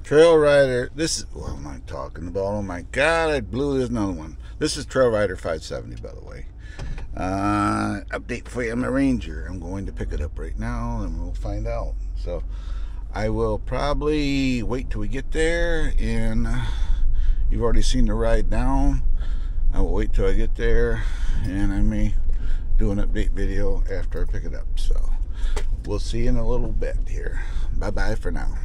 Trail Rider. This is what am I talking about? Oh my God! I blew this another one. This is Trail Rider 570, by the way. Update for you on my Ranger. I'm going to pick it up right now, and we'll find out. So I will probably wait till we get there, and you've already seen the ride down. I will wait till I get there, and I may do an update video after I pick it up. So we'll see you in a little bit here. Bye bye for now.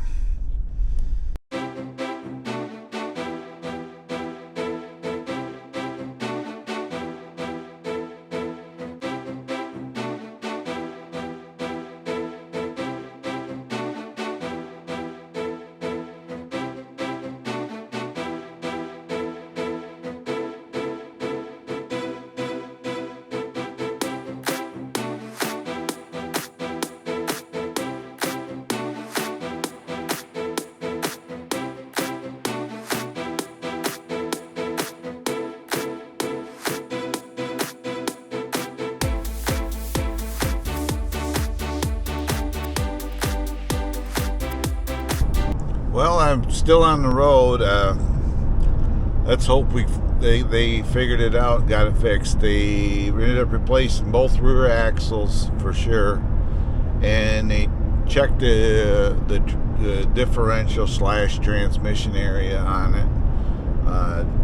Well, I'm still on the road. Let's hope they figured it out, got it fixed. They ended up replacing both rear axles for sure, and they checked the differential / transmission area on it,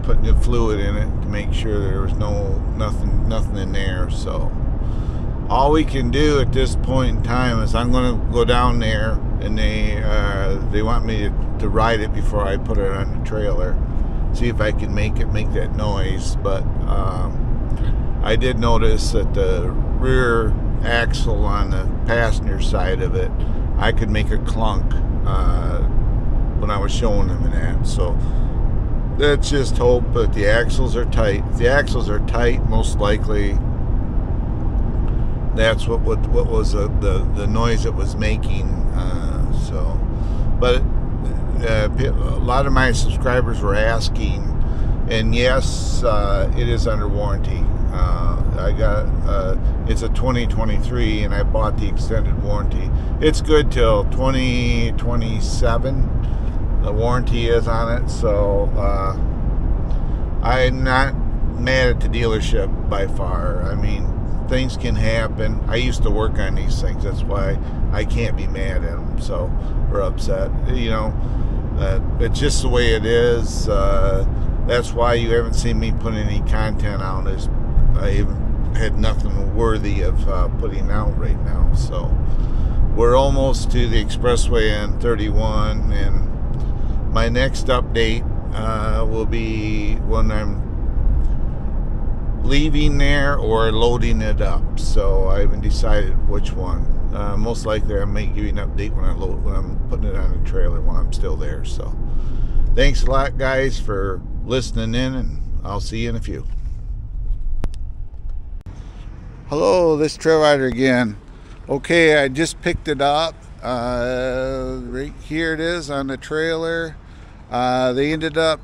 put new fluid in it to make sure there was nothing in there. So all we can do at this point in time is I'm going to go down there, and they want me to ride it before I put it on the trailer, see if I can make that noise. But I did notice that the rear axle on the passenger side of it, I could make a clunk when I was showing them that. So let's just hope that the axles are tight. If the axles are tight, most likely that's what was the noise it was making. But a lot of my subscribers were asking, and yes, it is under warranty. I got it's a 2023, and I bought the extended warranty. It's good till 2027. The warranty is on it, so I'm not mad at the dealership by far. I mean, things can happen. I used to work on these things. That's why I can't be mad at them or upset. It's just the way it is. That's why you haven't seen me put any content out. Is I haven't had nothing worthy of putting out right now. So we're almost to the expressway on 31, and my next update will be when I'm leaving there or loading it up. So I haven't decided which one. Most likely I may give you an update when I'm putting it on the trailer while I'm still there. So thanks a lot, guys, for listening in, and I'll see you in a few. Hello, this Trail Rider again. Okay, I just picked it up. Right here it is on the trailer. They ended up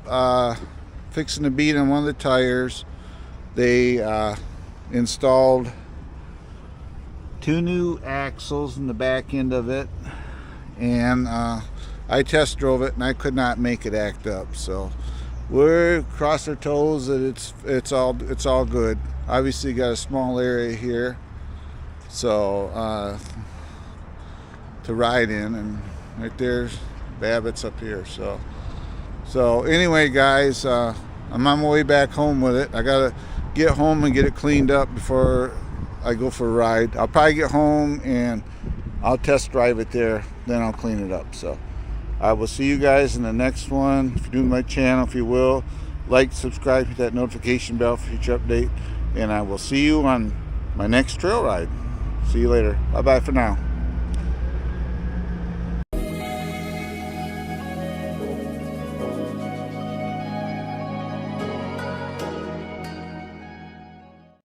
fixing the bead on one of the tires. They installed 2 new axles in the back end of it, and I test drove it, and I could not make it act up. So we're cross our toes that it's all good. Obviously got a small area here, so to ride in, and right there's Babbitt's up here. So anyway, guys, I'm on my way back home with it. I gotta get home and get it cleaned up before I go for a ride. I'll probably get home and I'll test drive it there, then I'll clean it up. So I will see you guys in the next one. If you're new to my channel, if you will, like, subscribe, hit that notification bell for future update, and I will see you on my next trail ride. See you later. Bye bye for now.